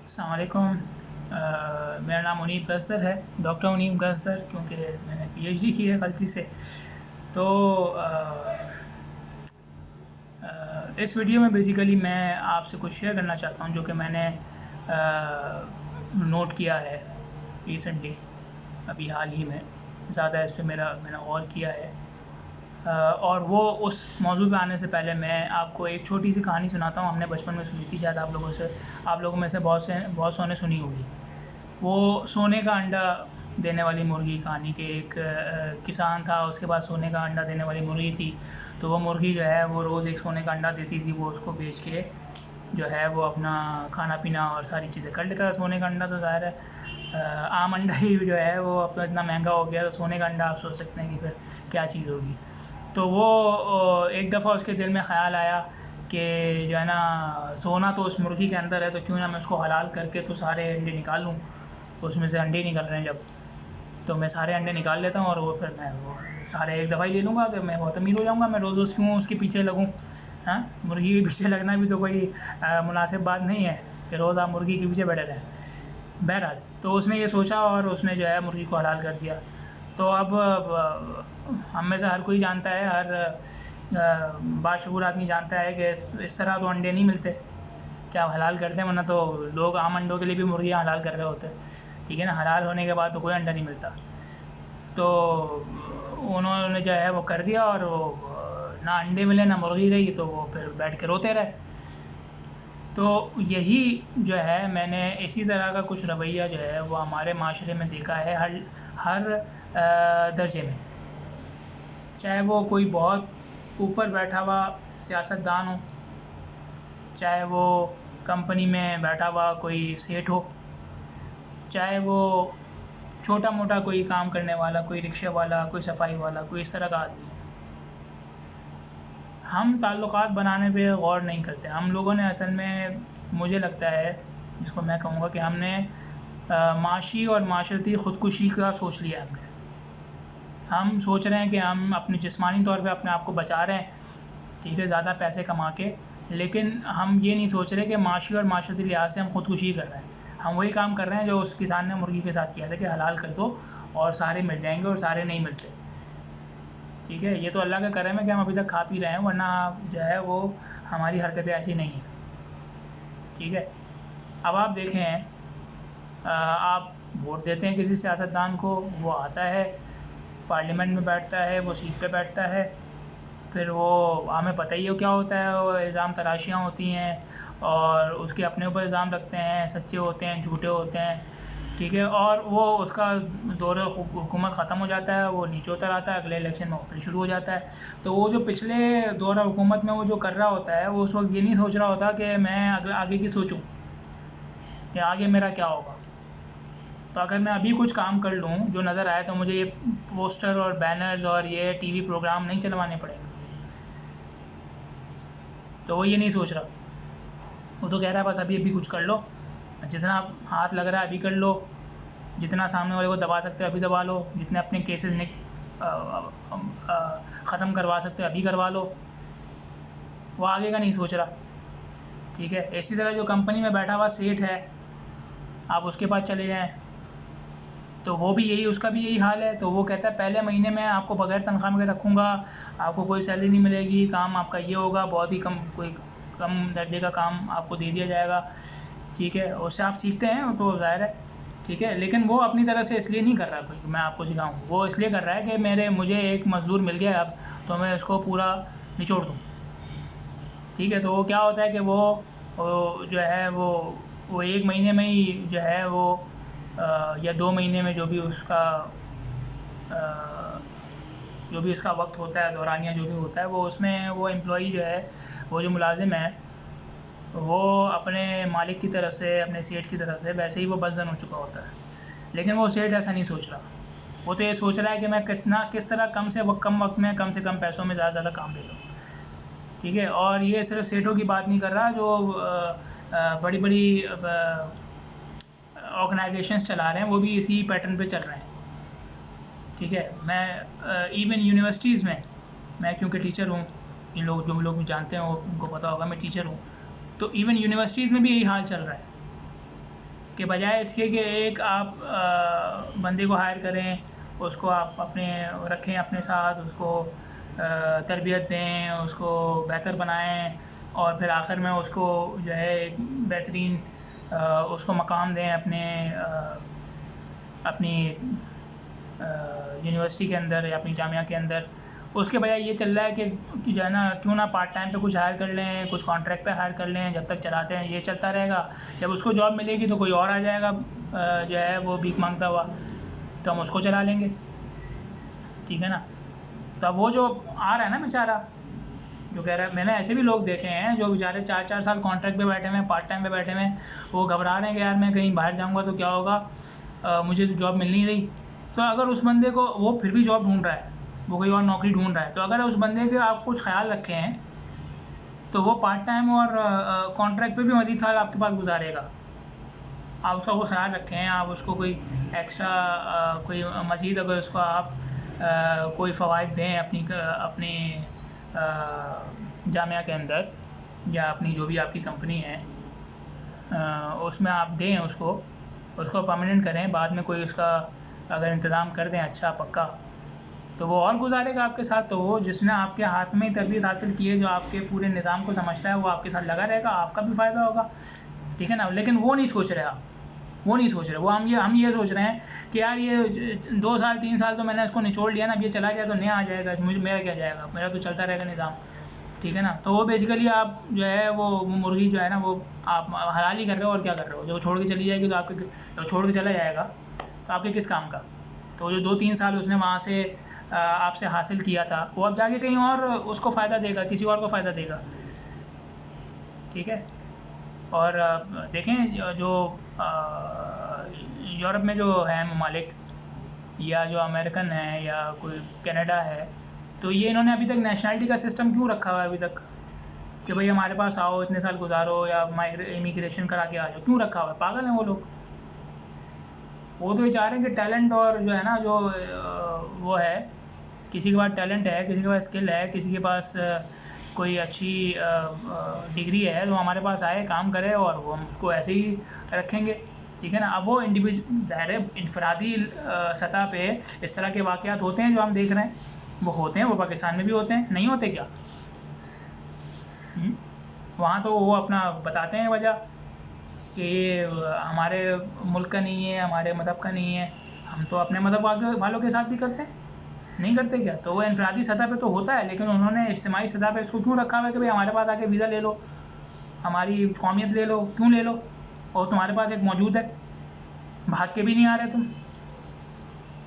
अस्सलाम वालेकुम। मेरा नाम मुनीब गज़दर है, डॉक्टर मुनीब गज़दर, क्योंकि मैंने पीएचडी की है गलती से। तो इस वीडियो में बेसिकली मैं आपसे कुछ शेयर करना चाहता हूँ जो कि मैंने नोट किया है रिसेंटली, अभी हाल ही में। ज़्यादा इस पर मैंने गौर किया है। और वो उस मौजू पे आने से पहले मैं आपको एक छोटी सी कहानी सुनाता हूँ। हमने बचपन में सुनी थी, शायद आप लोगों में से बहुत सौ ने सुनी होगी। वो सोने का अंडा देने वाली मुर्गी कहानी के एक किसान था, उसके पास सोने का अंडा देने वाली मुर्गी थी। तो वो मुर्गी जो है वो रोज़ एक सोने का अंडा देती थी। वो उसको बेच के जो है वो अपना खाना पीना और सारी चीज़ें कर लेता था। सोने का अंडा तो ज़ाहिर है आम अंडा ही जो है वो अब तो इतना महंगा हो गया, तो सोने का अंडा आप सोच सकते हैं कि फिर क्या चीज़ होगी। तो वो एक दफ़ा उसके दिल में ख़्याल आया कि जो है ना, सोना तो उस मुर्गी के अंदर है, तो क्यों ना मैं उसको हलाल करके तो सारे अंडे निकाल लूँ। उसमें से अंडे निकल रहे हैं जब, तो मैं सारे अंडे निकाल लेता हूँ और वो फिर मैं वो सारे एक दफ़ा ही ले लूँगा कि मैं बहुत अमीर हो जाऊँगा। मैं रोज़ रोज़ क्यों उसके पीछे लगूँ। हाँ, मुर्गी के पीछे लगना भी तो कोई मुनासिब बात नहीं है कि रोज़ आप मुर्गी के पीछे बैठे रहें। बहरहाल, तो उसने ये सोचा और उसने जो है मुर्गी को हलाल कर दिया। तो अब हम में से हर कोई जानता है, हर बाशऊर आदमी जानता है कि इस तरह तो अंडे नहीं मिलते कि आप हलाल करते हैं, वरना तो लोग आम अंडों के लिए भी मुर्गियाँ हलाल कर रहे होते हैं। ठीक है ना, हलाल होने के बाद तो कोई अंडा नहीं मिलता। तो उन्होंने जो है वो कर दिया और वो ना अंडे मिले ना मुर्गी गई, तो वो फिर बैठ के रोते रहे। तो यही जो है, मैंने इसी तरह का कुछ रवैया जो है वो हमारे माशरे में देखा है, हर हर दर्जे में। चाहे वो कोई बहुत ऊपर बैठा हुआ सियासतदान हो, चाहे वो कंपनी में बैठा हुआ कोई सेठ हो, चाहे वो छोटा मोटा कोई काम करने वाला, कोई रिक्शे वाला, कोई सफाई वाला, कोई इस तरह का आदमी। हम ताल्लुकात बनाने पे गौर नहीं करते। हम लोगों ने असल में, मुझे लगता है, जिसको मैं कहूँगा कि हमने माशी और माशरती ख़ुदकुशी का सोच लिया हमने। हम सोच रहे हैं कि हम अपने जिस्मानी तौर पे अपने आप को बचा रहे हैं, ठीक है, ज़्यादा पैसे कमा के, लेकिन हम ये नहीं सोच रहे कि माशी और माशरती लिहाज से हम ख़ुदकुशी कर रहे हैं। हम वही काम कर रहे हैं जो उस किसान ने मुर्गी के साथ किया था कि हलाल कर दो और सारे मिल जाएंगे, और सारे नहीं मिलते। ठीक है, ये तो अल्लाह का करम है कि हम अभी तक खा पी रहे हैं, वरना जो है वो हमारी हरकतें ऐसी नहीं हैं। ठीक है, अब आप देखें, आप वोट देते हैं किसी सियासतदान को, वो आता है पार्लियामेंट में बैठता है, वो सीट पे बैठता है, फिर वो हमें पता ही है क्या होता है। वो इल्ज़ाम तराशियाँ होती हैं और उसके अपने ऊपर इल्ज़ाम लगते हैं, सच्चे होते हैं, झूठे होते हैं। ठीक है, और वो उसका दौर हुकूमत ख़त्म हो जाता है, वो नीचे उतर आता है, अगले इलेक्शन में फिर शुरू हो जाता है। तो वो जो पिछले दौर हुकूमत में वो जो कर रहा होता है, वो उस वक्त ये नहीं सोच रहा होता कि मैं आगे की सोचूं कि आगे मेरा क्या होगा। तो अगर मैं अभी कुछ काम कर लूँ जो नज़र आए, तो मुझे ये पोस्टर और बैनर्स और ये टीवी प्रोग्राम नहीं चलवाने पड़ेंगे। तो वो ये नहीं सोच रहा, वो तो कह रहा है बस अभी अभी कुछ कर लो, जितना हाथ लग रहा है अभी कर लो, जितना सामने वाले को दबा सकते हो अभी दबा लो, जितने अपने केसेस ख़त्म करवा सकते हो अभी करवा लो। वो आगे का नहीं सोच रहा। ठीक है, इसी तरह जो कंपनी में बैठा हुआ सेठ है, आप उसके पास चले जाएं तो वो भी यही, उसका भी यही हाल है। तो वो कहता है पहले महीने में आपको बगैर तनख्वाह में रखूँगा, आपको कोई सैलरी नहीं मिलेगी, काम आपका ये होगा, बहुत ही कोई कम दर्जे का काम आपको दे दिया जाएगा। ठीक है, उससे आप सीखते हैं तो ज़ाहिर है। ठीक है, लेकिन वो अपनी तरह से इसलिए नहीं कर रहा कोई मैं आपको सिखाऊँ, वो इसलिए कर रहा है कि मुझे एक मज़दूर मिल गया अब, तो मैं उसको पूरा निचोड़ दूँ। ठीक है, तो वो क्या होता है कि वो जो है वो 1 महीने में ही जो है वो या 2 महीने में जो भी उसका वक्त होता है, दौरानिया जो भी होता है, वो उसमें वो एम्प्लॉई जो है, वो जो मुलाजिम है, वो अपने मालिक की तरफ से, अपने सेठ की तरफ से वैसे ही वो बज़्ज़न हो चुका होता है। लेकिन वो सेठ ऐसा नहीं सोच रहा। वो तो ये सोच रहा है कि मैं किस तरह कम वक्त में कम से कम पैसों में ज़्यादा से ज़्यादा काम ले लूँ। ठीक है, और ये सिर्फ सेठों की बात नहीं कर रहा, जो बड़ी बड़ी ऑर्गेनाइजेशंस चला रहे हैं, वो भी इसी पैटर्न पे चल रहे हैं। ठीक है, मैं इवन यूनिवर्सिटीज़ में, मैं क्योंकि टीचर हूँ, जो लोग जानते हैं उनको पता होगा मैं टीचर हूँ, तो इवन यूनिवर्सिटीज़ में भी यही हाल चल रहा है। के बजाय इसके कि एक आप बंदे को हायर करें, उसको आप अपने रखें अपने साथ, उसको तरबियत दें, उसको बेहतर बनाएं और फिर आखिर में उसको जो है एक बेहतरीन उसको मकाम दें अपनी यूनिवर्सिटी के अंदर या अपनी जामिया के अंदर। उसके बजाय ये चल रहा है कि जो है ना, क्यों ना पार्ट टाइम पे कुछ हायर कर लें, कुछ कॉन्ट्रैक्ट पे हायर कर लें, जब तक चलाते हैं ये चलता रहेगा। जब उसको जॉब मिलेगी तो कोई और आ जाएगा जो है वो भीख मांगता हुआ, तो हम उसको चला लेंगे, ठीक है ना। तो अब वो जो आ रहा है ना बेचारा, जो कह रहा है, मैंने ऐसे भी लोग देखे हैं जो बेचारे 4-4 साल कॉन्ट्रैक्ट पे बैठे हुए हैं, पार्ट टाइम पे बैठे हुए हैं, वो घबरा रहे हैं कि यार मैं कहीं बाहर जाऊँगा तो क्या होगा, मुझे तो जॉब मिल नहीं रही। तो अगर उस बंदे को, वो फिर भी जॉब ढूंढ रहा है, वो कोई और नौकरी ढूंढ रहा है, तो अगर उस बंदे के आप कुछ ख्याल रखे हैं तो वो पार्ट टाइम और कॉन्ट्रैक्ट पे भी मज़ीद साल आपके पास गुजारेगा। आप उसका वो ख्याल रखें, आप उसको कोई एक्स्ट्रा कोई मज़ीद अगर उसको आप कोई फ़वाइद दें अपनी जामिया के अंदर या अपनी जो भी आपकी कंपनी है उसमें आप दें उसको परमानेंट करें, बाद में कोई उसका अगर इंतज़ाम कर दें अच्छा पक्का, तो वो और गुजारेगा आपके साथ। तो वो जिसने आपके हाथ में तरबियत हासिल की है, जो आपके पूरे निज़ाम को समझता है, वो आपके साथ लगा रहेगा, आपका भी फ़ायदा होगा, ठीक है ना। लेकिन वो नहीं सोच रहे आप, वो नहीं सोच रहे, वो हम ये सोच रहे हैं कि यार ये 2 साल 3 साल तो मैंने इसको निचोड़ लिया ना, अब ये चला गया तो नया आ जाएगा, मुझे मेरा क्या जाएगा, मेरा तो चलता रहेगा निज़ाम, ठीक है ना। तो वो बेसिकली आप जो है वो मुर्गी जो है ना, वो आप हलाल ही कर रहे हो और क्या कर रहे हो। जो छोड़ के चली जाएगी तो आपके, जो छोड़ के चला जाएगा तो आपके किस काम का। तो जो 2-3 साल उसने वहाँ से आपसे हासिल किया था, वो अब जाके कहीं और उसको फ़ायदा देगा, किसी और को फ़ायदा देगा, ठीक है। और देखें जो यूरोप में जो है ममालिक, या जो अमेरिकन है या कोई कनाडा है, तो ये इन्होंने अभी तक नेशनलिटी का सिस्टम क्यों रखा हुआ है अभी तक, कि भाई हमारे पास आओ, इतने साल गुजारो या इमिग्रेशन करा के आ जाओ, क्यों रखा हुआ है। पागल हैं वो लोग। वो तो ये चाह रहे हैं कि टैलेंट और जो है ना, जो वो है, किसी के पास टैलेंट है, किसी के पास स्किल है, किसी के पास कोई अच्छी डिग्री है, तो हमारे पास आए, काम करे, और वो हम उसको ऐसे ही रखेंगे, ठीक है ना। अब वो इनफरादी सतह पे इस तरह के वाक़यात होते हैं जो हम देख रहे हैं, वो होते हैं, वो पाकिस्तान में भी होते हैं, नहीं होते क्या। वहाँ तो वो अपना बताते हैं वजह कि ये हमारे मुल्क का नहीं है, हमारे मज़हब का नहीं है, हम तो अपने मज़हब वालों के साथ भी करते हैं, नहीं करते क्या। तो वो इनफरादी सतह पे तो होता है, लेकिन उन्होंने इज्तिमाई सतह पे इसको क्यों रखा हुआ है कि भाई हमारे पास आके वीज़ा ले लो, हमारी कौमियत ले लो, क्यों ले लो, और तुम्हारे पास एक मौजूद है, भाग के भी नहीं आ रहे तुम।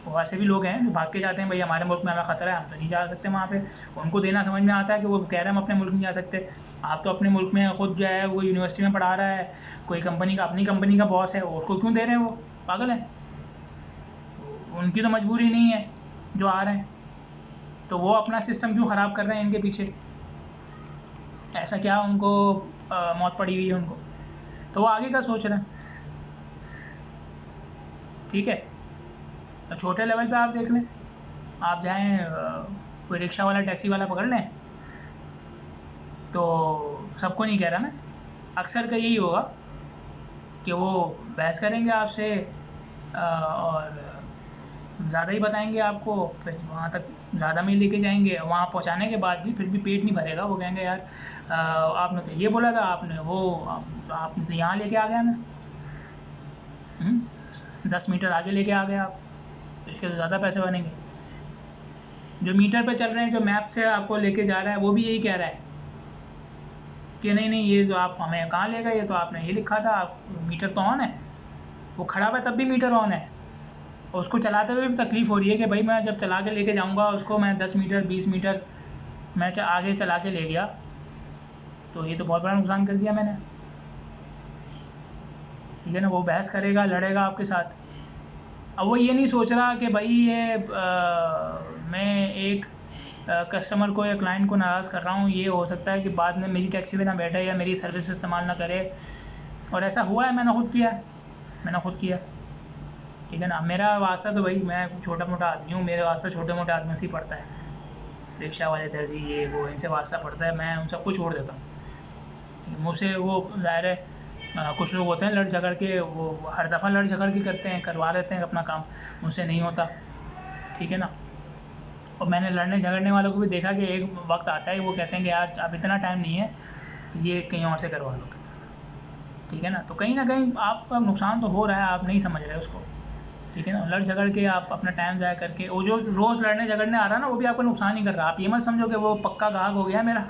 वो ऐसे भी लोग हैं जो भाग के जाते हैं, भाई हमारे मुल्क में हमें ख़तरा है, हम तो नहीं जा सकते वहाँ पे। उनको देना समझ में आता है कि वो कह रहे हैं हम अपने मुल्क नहीं जा सकते। आप तो अपने मुल्क में ख़ुद जो है वो यूनिवर्सिटी में पढ़ा रहा है, कोई कंपनी का, अपनी कंपनी का बॉस है, उसको क्यों दे रहे हैं। वो पागल है, उनकी तो मजबूरी नहीं है जो आ रहे हैं, तो वो अपना सिस्टम क्यों ख़राब कर रहे हैं इनके पीछे। ऐसा क्या उनको मौत पड़ी हुई है उनको, तो वो आगे का सोच रहे हैं, ठीक है। तो छोटे लेवल पे आप देख लें, आप जाएँ कोई रिक्शा वाला, टैक्सी वाला पकड़ लें, तो सबको नहीं कह रहा मैं, अक्सर का यही होगा कि वो बहस करेंगे आपसे और ज़्यादा ही बताएंगे आपको, फिर वहाँ तक ज़्यादा में लेके जाएंगे, वहाँ पहुँचाने के बाद भी फिर भी पेट नहीं भरेगा। वो कहेंगे यार आपने तो ये बोला था, आपने वो आपने तो यहाँ लेके आ गया मैं, 10 मीटर आगे लेके आ गए आप, इसके तो ज़्यादा पैसे बनेंगे। जो मीटर पे चल रहे हैं, जो मैप से आपको लेके जा रहा है, वो भी यही कह रहा है कि नहीं नहीं, ये जो आप हमें कहाँ ले गए, ये तो आपने ये लिखा था, आप मीटर तो ऑन है, वो खड़ा हुआ तब भी मीटर ऑन है, और उसको चलाते हुए भी तकलीफ़ हो रही है कि भाई मैं जब चला के लेके जाऊँगा उसको, मैं 10 मीटर 20 मीटर मैं आगे चला के ले गया, तो ये तो बहुत बड़ा नुकसान कर दिया मैंने, ठीक है ना। वो बहस करेगा, लड़ेगा आपके साथ। अब वो ये नहीं सोच रहा कि भाई ये मैं एक कस्टमर को या क्लाइंट को नाराज़ कर रहा हूँ, ये हो सकता है कि बाद में मेरी टैक्सी पे ना बैठे या मेरी सर्विस इस्तेमाल ना करे, और ऐसा हुआ है, मैंने खुद किया, ठीक है ना। मेरा वास्ता तो भाई, मैं छोटा मोटा आदमी हूँ, मेरे वास्ता छोटे मोटे आदमियों से ही पड़ता है, रिक्शा वाले, दर्जी, ये वो, इनसे वास्ता पड़ता है, मैं उन सबको छोड़ देता हूँ। मुझसे वो ज़ाहिर है कुछ लोग होते हैं लड़ झगड़ के, वो हर दफ़ा लड़ झगड़ के करते हैं, करवा लेते हैं अपना काम, मुझसे नहीं होता, ठीक है ना। और मैंने लड़ने झगड़ने वालों को भी देखा कि एक वक्त आता है वो कहते हैं कि यार अब इतना टाइम नहीं है, ये कहीं और से करवा लो, ठीक है ना। तो कहीं ना कहीं आपका नुकसान तो हो रहा है, आप नहीं समझ रहे उसको, ठीक है ना। लड़ झगड़ के आप अपना टाइम ज़ाया करके, वो जो रोज़ लड़ने झगड़ने आ रहा है ना, वो भी आपको नुकसान ही कर रहा है। आप ये मत समझो कि वो पक्का गाहक हो गया मेरा,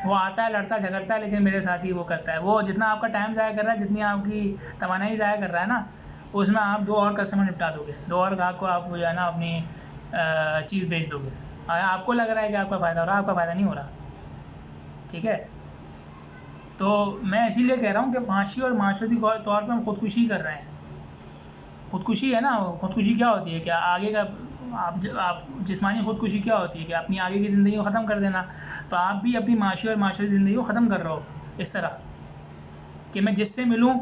वो आता है लड़ता झगड़ता है लेकिन मेरे साथ ही वो करता है। वो जितना आपका टाइम ज़ाया कर रहा है, जितनी आपकी तवानाई ज़ाया कर रहा है ना, उसमें आप 2 और कस्टमर निपटा दोगे, 2 और गाहक को आप जो है ना अपनी चीज़ बेच दोगे। आपको लग रहा है कि आपका फ़ायदा हो रहा है, आपका फ़ायदा नहीं हो रहा, ठीक है। तो मैं इसीलिए कह रहा हूँ कि माशी और माशरती तौर पर हम खुदकुशी कर रहे हैं। खुदकुशी है ना, खुदकुशी क्या होती है, क्या आगे का आप जिस्मानी खुदकुशी क्या होती है कि अपनी आगे की ज़िंदगी को ख़त्म कर देना। तो आप भी अपनी माशी और माशरती ज़िंदगी को ख़त्म कर रहे हो इस तरह कि मैं जिससे मिलूँ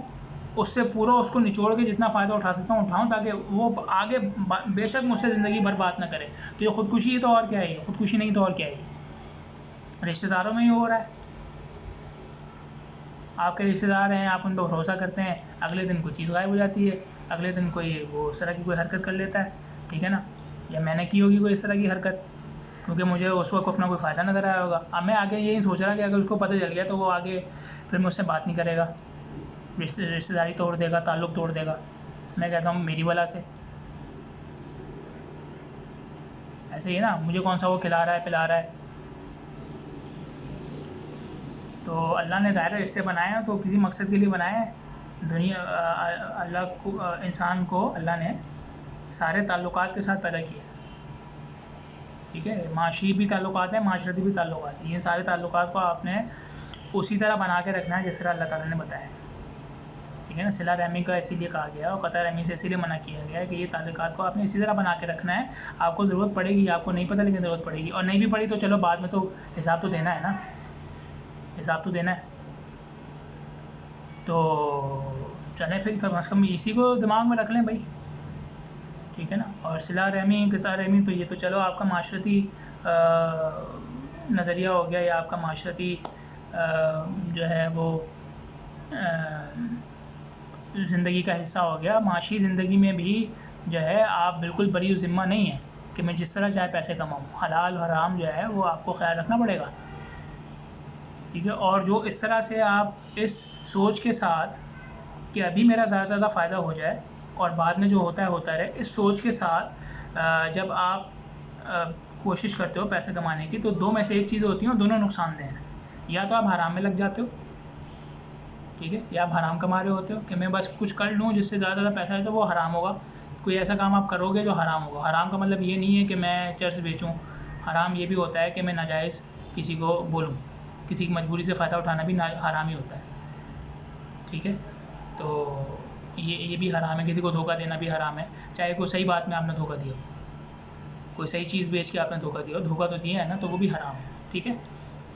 उससे पूरा उसको निचोड़ के जितना फ़ायदा उठा सकता हूँ उठाऊँ, ताकि वो आगे बेशक मुझसे ज़िंदगी भर बात ना करे। तो ये खुदकुशी है, तो और क्या है, खुदकुशी नहीं तो और क्या है। रिश्तेदारों में ही हो रहा है, आपके रिश्तेदार हैं, आप उन पर भरोसा करते हैं, अगले दिन कोई चीज़ गायब हो जाती है, अगले दिन कोई वो इस तरह की कोई हरकत कर लेता है, ठीक है ना। या मैंने की होगी कोई इस तरह की हरकत, क्योंकि मुझे उस वक्त अपना कोई फ़ायदा नज़र आया होगा। अब मैं आगे यही सोच रहा कि अगर उसको पता चल गया तो वो आगे फिर मुझसे बात नहीं करेगा, रिश्तेदारी तोड़ देगा, ताल्लुक़ तोड़ देगा। मैं कहता हूँ मेरी वजह से ऐसे ही ना, मुझे कौन सा वो खिला रहा है पिला रहा है। तो अल्लाह ने दायरा रिश्ते बनाए हैं तो किसी मकसद के लिए बनाए हैं। दुनिया अल्लाह को इंसान को अल्लाह ने सारे ताल्लुकात के साथ पैदा किया, ठीक है। माशी भी ताल्लुकात हैं, माशरती भी ताल्लुकात हैं। ये सारे ताल्लुकात को आपने उसी तरह बना के रखना है जिस तरह अल्लाह ताला ने बताया है, ठीक है ना। सिला रहमी का इसीलिए कहा गया और क़ता रहमी से इसीलिए मना किया गया है कि ये ताल्लुकात को आपने इसी तरह बना के रखना है। आपको ज़रूरत पड़ेगी, आपको नहीं पता लेकिन ज़रूरत पड़ेगी, और नहीं भी पड़ी तो चलो बाद में तो हिसाब तो देना है ना, हिसाब तो देना है। तो चलें फिर कम से कम इसी को दिमाग में रख लें भाई, ठीक है ना। और सिला रहमी क़ता रहमी तो ये तो चलो आपका माशरती नज़रिया हो गया, या आपका माशरती जो है वो ज़िंदगी का हिस्सा हो गया। माशी ज़िंदगी में भी जो है आप बिल्कुल बरी ज़िम्मा नहीं है कि मैं जिस तरह चाहे पैसे कमाऊँ। हलाल हराम जो है वो आपको ख्याल रखना पड़ेगा, ठीक है। और जो इस तरह से आप इस सोच के साथ कि अभी मेरा ज़्यादा से ज़्यादा फ़ायदा हो जाए और बाद में जो होता है होता रहे, इस सोच के साथ जब आप कोशिश करते हो पैसे कमाने की, तो 2 में से एक चीज़ होती है, दोनों नुकसानदेह हैं। या तो आप हराम में लग जाते हो, ठीक है, या आप हराम कमा रहे होते हो कि मैं बस कुछ कर लूँ जिससे ज़्यादा पैसा है, तो वो हराम होगा। कोई ऐसा काम आप करोगे जो हराम होगा। हराम का मतलब ये नहीं है कि मैं चर्च बेचूँ, हराम ये भी होता है कि मैं नाजायज़ किसी को बोलूँ, किसी की मजबूरी से फ़ायदा उठाना भी हराम ही होता है, ठीक है। तो ये भी हराम है, किसी को धोखा देना भी हराम है, चाहे कोई सही बात में आपने धोखा दिया, कोई सही चीज़ बेच के आपने धोखा दिया, धोखा तो दिया है ना, तो वो भी हराम है, ठीक है।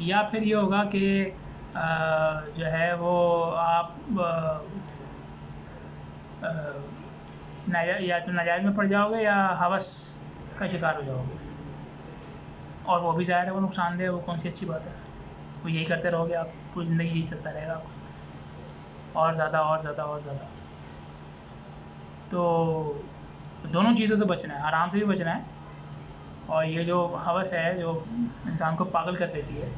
या फिर ये होगा कि जो है वो आप या तो नाजायज़ में पड़ जाओगे या हवस का शिकार हो जाओगे, और वो भी ज़ाहिर है वो नुकसानदेह है, वो कौन सी अच्छी बात है। वो यही करते रहोगे आप, पूरी ज़िंदगी यही चलता रहेगा, और ज़्यादा और ज़्यादा और ज़्यादा। तो दोनों चीज़ों से बचना है, हराम से भी बचना है, और ये जो हवस है जो इंसान को पागल कर देती है,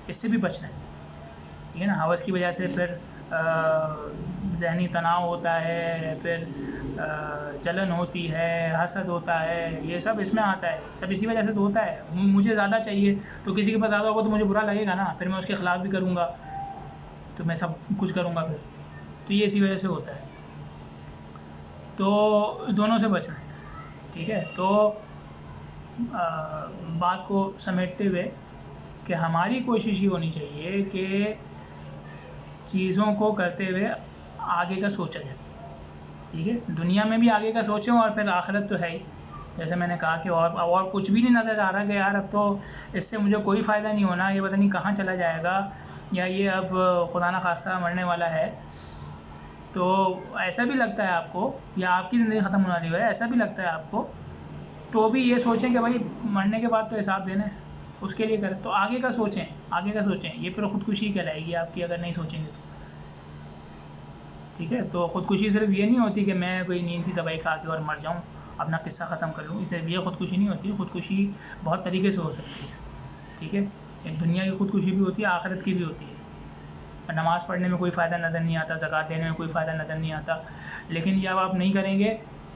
इससे भी बचना है, ठीक है ना। हवस की वजह से फिर ज़हनी तनाव होता है, फिर जलन होती है, हसद होता है, ये सब इसमें आता है, सब इसी वजह से तो होता है। मुझे ज़्यादा चाहिए तो किसी के पास ज़्यादा होगा तो मुझे बुरा लगेगा ना, फिर मैं उसके ख़िलाफ़ भी करूँगा, तो मैं सब कुछ करूँगा फिर, तो ये इसी वजह से होता है। तो दोनों से बचना है, ठीक है। तो बात को समेटते हुए कि हमारी कोशिश ये होनी चाहिए कि चीज़ों को करते हुए आगे का सोचा जाए, ठीक है। दुनिया में भी आगे का सोचें, और फिर आखिरत तो है ही, जैसे मैंने कहा कि और कुछ भी नहीं नज़र आ रहा कि यार अब तो इससे मुझे कोई फ़ायदा नहीं होना, ये पता नहीं कहाँ चला जाएगा, या ये अब खुदा न खास्ता मरने वाला है। तो ऐसा भी लगता है आपको, या आपकी ज़िंदगी ख़त्म होने वाली है ऐसा भी लगता है आपको, तो भी ये सोचें कि भाई मरने के बाद तो हिसाब देना है, उसके लिए करें। तो आगे का सोचें, आगे का सोचें, ये फिर खुदकुशी कहलाएगी आपकी अगर नहीं सोचेंगे तो। ठीक है। तो ख़ुदकुशी सिर्फ ये नहीं होती कि मैं कोई नींद की दवाई खा के और मर जाऊँ, अपना किस्सा ख़त्म कर लूँ, सिर्फ ये ख़ुदकुशी नहीं होती। ख़ुदकुशी बहुत तरीके से हो सकती है, ठीक है। एक दुनिया की ख़ुदकुशी भी होती है, आखिरत की भी होती है। नमाज़ पढ़ने में कोई फ़ायदा नज़र नहीं आता, ज़कात देने में कोई फ़ायदा नज़र नहीं आता, लेकिन जब आप नहीं करेंगे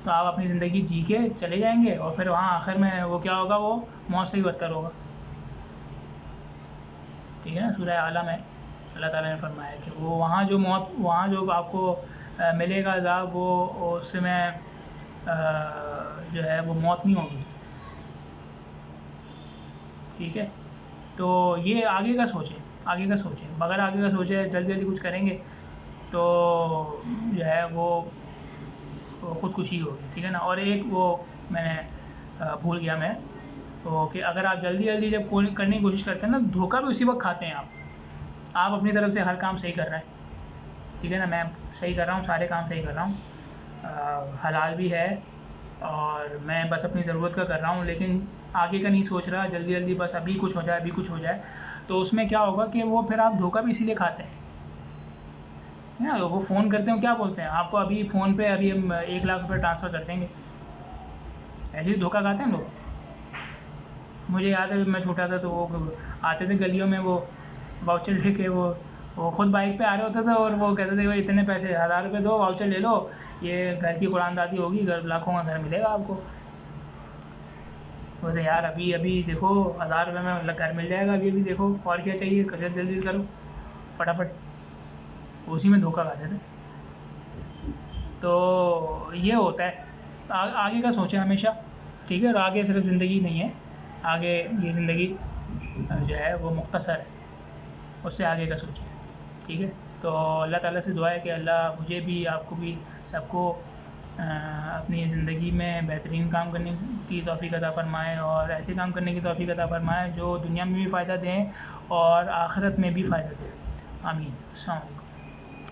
तो आप अपनी ज़िंदगी जी के चले जाएंगे और फिर वहाँ आखिर में वो क्या होगा, वो मौत से ही बदतर होगा, ठीक है ना। सूरह आला में अल्लाह ताला ने फरमाया कि वो वहाँ जो मौत, वहाँ जो आपको मिलेगा अज़ाब, वो उसमें जो है वो मौत नहीं होगी, ठीक है। तो ये आगे का सोचें, आगे का सोचें। बगैर आगे का सोचे जल्दी जल्दी कुछ करेंगे तो जो है वो ख़ुदकुशी होगी, ठीक है ना। और एक वो मैंने भूल गया मैं, तो कि अगर आप जल्दी जल्दी जब कोई करने की कोशिश करते हैं ना, धोखा भी उसी वक्त खाते हैं आप अपनी तरफ से हर काम सही कर रहे हैं, ठीक है ना। मैं सही कर रहा हूँ, सारे काम सही कर रहा हूँ, हलाल भी है और मैं बस अपनी ज़रूरत का कर रहा हूँ, लेकिन आगे का नहीं सोच रहा, जल्दी जल्दी बस अभी कुछ हो जाए, अभी कुछ हो जाए। तो उसमें क्या होगा कि वो फिर आप धोखा भी इसीलिए खाते हैं ना। वो फ़ोन करते हैं, क्या बोलते हैं आपको, अभी फ़ोन पे अभी हम 1 लाख रुपये ट्रांसफ़र कर देंगे, ऐसे ही धोखा खाते हैं लोग। मुझे याद है मैं छोटा था तो वो आते थे गलियों में, वो वाउचर लेके, वो खुद बाइक पे आ रहे होते थे और वो कहते थे भाई इतने पैसे, 1000 रुपये दो, वाउचर ले लो, ये घर की कुरानदादी होगी, घर लाखों का घर मिलेगा आपको। बोलते यार अभी अभी देखो 1000 रुपये में घर मिल जाएगा, अभी अभी देखो, और क्या चाहिए, जल्दी जल्दी करो फटाफट। उसी में धोखा खाते थे। तो ये होता है, आगे का सोचें हमेशा, ठीक है। और आगे सिर्फ ज़िंदगी नहीं है, आगे ये ज़िंदगी जो है वो मुख्तसर है, उससे आगे का सोचें, ठीक है। तो अल्लाह ताला से दुआ है कि अल्लाह मुझे भी, आपको भी, सबको अपनी ज़िंदगी में बेहतरीन काम करने की तौफ़ीक़ अता फ़रमाए और ऐसे काम करने की तौफ़ीक़ अता फ़रमाए जो दुनिया में भी फ़ायदा दें और आखिरत में भी फ़ायदा दें। आमीन। अस्सलाम वालेकुम।